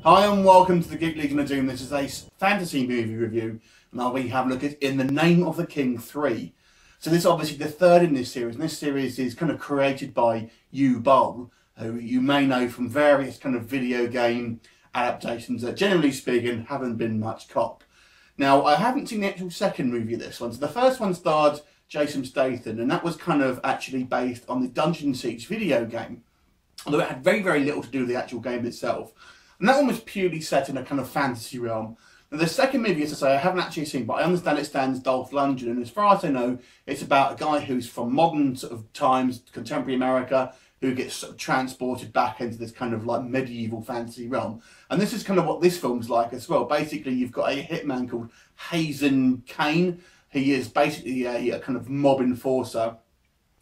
Hi and welcome to the Geek Legion of Doom. This is a fantasy movie review, and I'll be having a look at In the Name of the King 3. So this is obviously the third in this series, and this series is kind of created by Uwe Boll, who you may know from various kind of video game adaptations that, generally speaking, haven't been much cop. Now, I haven't seen the actual second movie of this one, so the first one starred Jason Statham, and that was kind of actually based on the Dungeon Siege video game, although it had very, very little to do with the actual game itself. And that one was purely set in a kind of fantasy realm. Now, the second movie, as I say, I haven't actually seen, but I understand it stands Dolph Lundgren, and as far as I know, it's about a guy who's from modern sort of times, contemporary America, who gets sort of transported back into this kind of like medieval fantasy realm. And this is kind of what this film's like as well. Basically, you've got a hitman called Hazen Kane. He is basically a kind of mob enforcer,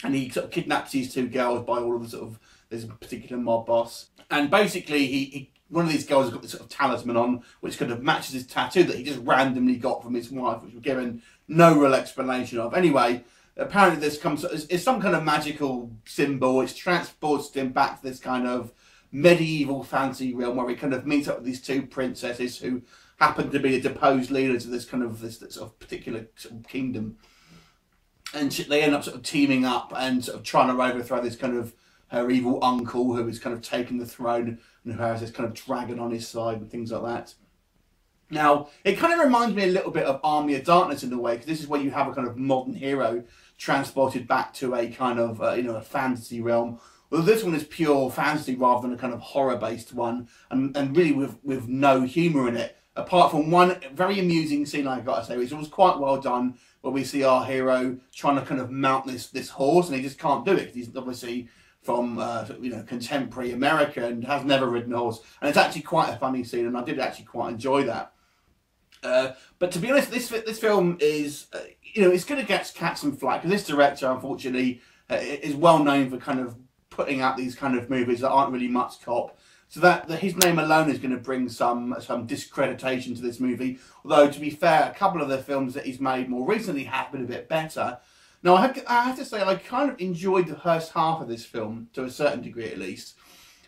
and he sort of kidnaps these two girls by all of the sort of, there's a particular mob boss. And basically, he one of these girls has got this sort of talisman on, which kind of matches his tattoo that he just randomly got from his wife, which was given no real explanation of. Anyway, apparently this comes, it's some kind of magical symbol, which transports him back to this kind of medieval fantasy realm where he kind of meets up with these two princesses who happen to be the deposed leaders of this kind of, this sort of particular sort of kingdom. And they end up sort of teaming up and sort of trying to overthrow this kind of her evil uncle who is kind of taking the throne and who has this kind of dragon on his side and things like that. Now, it kind of reminds me a little bit of Army of Darkness in a way, because this is where you have a kind of modern hero transported back to a kind of, a fantasy realm. Well, this one is pure fantasy rather than a kind of horror-based one, and really with no humour in it. Apart from one very amusing scene, I've got to say, which was quite well done, where we see our hero trying to kind of mount this horse, and he just can't do it, because he's obviously from contemporary America and has never ridden a horse, and it's actually quite a funny scene, and I did actually quite enjoy that. But to be honest, this film is it's going to get some flack, because this director, unfortunately, is well known for kind of putting out these kind of movies that aren't really much cop. So that his name alone is going to bring some discreditation to this movie. Although, to be fair, a couple of the films that he's made more recently have been a bit better. Now, I have to say, I kind of enjoyed the first half of this film, to a certain degree at least.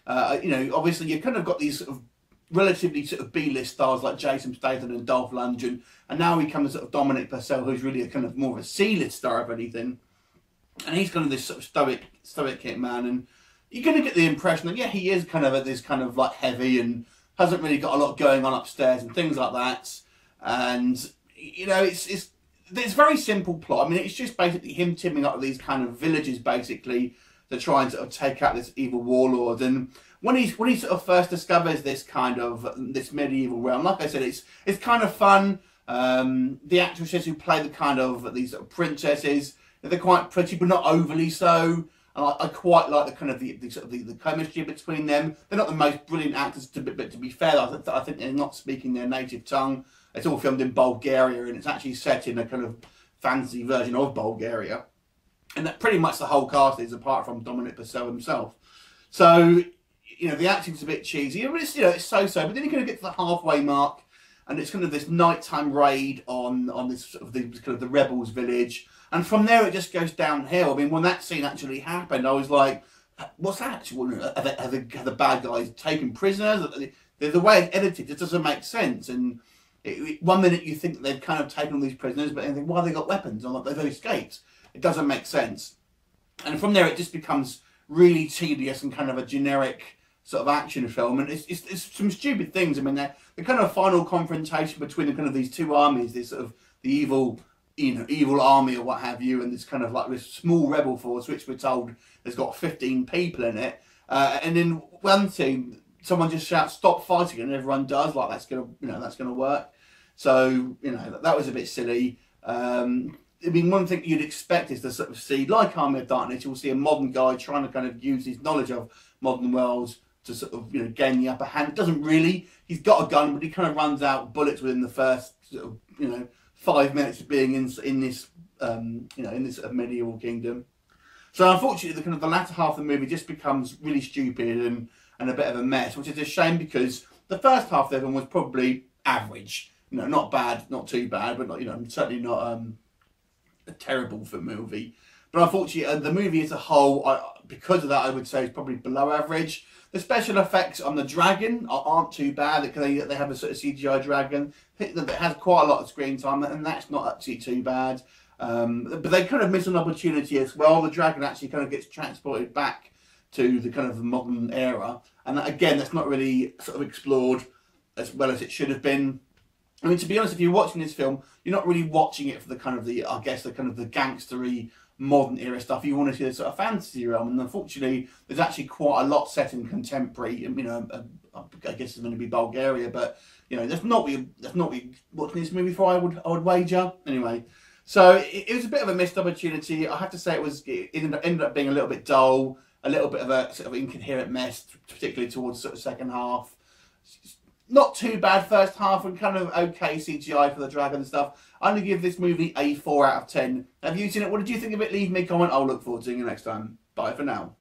Obviously, you've kind of got these sort of relatively sort of B-list stars like Jason Statham and Dolph Lundgren, and now he comes sort of Dominic Purcell, who's really a kind of more of a C-list star, if anything. And he's kind of this sort of stoic hitman, and you're going to get the impression that, yeah, he is kind of at this kind of like heavy and hasn't really got a lot going on upstairs and things like that. And, it's very simple plot. I mean, it's just basically him teaming up with these kind of villages, basically, to try and sort of take out this evil warlord. And when he sort of first discovers this kind of this medieval realm, like I said, it's kind of fun. The actresses who play the kind of these sort of princesses, they're quite pretty, but not overly so. And I quite like the kind of the chemistry between them. They're not the most brilliant actors, but to be fair, I think they're not speaking their native tongue. It's all filmed in Bulgaria, and it's actually set in a kind of fantasy version of Bulgaria. And that pretty much the whole cast is, apart from Dominic Purcell himself. So, the acting's a bit cheesy. It's so-so. But then you kind of get to the halfway mark, and it's kind of this nighttime raid on this sort of the rebels village. And from there, it just goes downhill. I mean, when that scene actually happened, I was like, what's that? Have the bad guys taken prisoners? The way it's edited, it doesn't make sense. And one minute you think that they've kind of taken all these prisoners, but then you think, why have they got weapons? Or like they've escaped. It doesn't make sense. And from there, it just becomes really tedious and kind of a generic sort of action film. And it's some stupid things. I mean, the kind of final confrontation between the kind of these two armies, this sort of the evil army or what have you, and this kind of like this small rebel force, which we're told has got 15 people in it. And then one thing, someone just shouts, "Stop fighting," and everyone does. Like that's gonna work. So that was a bit silly. I mean, one thing you'd expect is to sort of see, like Army of Darkness, you'll see a modern guy trying to kind of use his knowledge of modern worlds to sort of gain the upper hand. Doesn't really. He's got a gun, but he kind of runs out bullets within the first 5 minutes of being in this in this sort of medieval kingdom. So unfortunately, the latter half of the movie just becomes really stupid and a bit of a mess, which is a shame, because the first half of them was probably average. Not bad, not too bad, but not, certainly not a terrible movie. But unfortunately, the movie as a whole, because of that, I would say is probably below average. The special effects on the dragon aren't too bad. They have a sort of CGI dragon that has quite a lot of screen time, and that's not actually too bad. But they kind of miss an opportunity as well. The dragon actually kind of gets transported back to the kind of modern era, and again, that's not really sort of explored as well as it should have been. I mean, to be honest, if you're watching this film, you're not really watching it for the kind of the gangstery modern era stuff. You want to see the sort of fantasy realm, and unfortunately, there's actually quite a lot set in contemporary. You know, I guess it's going to be Bulgaria, but you know, that's not what you watching this movie for. I would wager anyway. So it was a bit of a missed opportunity. I have to say it ended up being a little bit dull, a little bit of a sort of incoherent mess, particularly towards sort of second half. Not too bad first half, and kind of okay CGI for the dragon and stuff. I'm going to give this movie a 4 out of 10. Have you seen it? What did you think of it? Leave me a comment. I'll look forward to seeing you next time. Bye for now.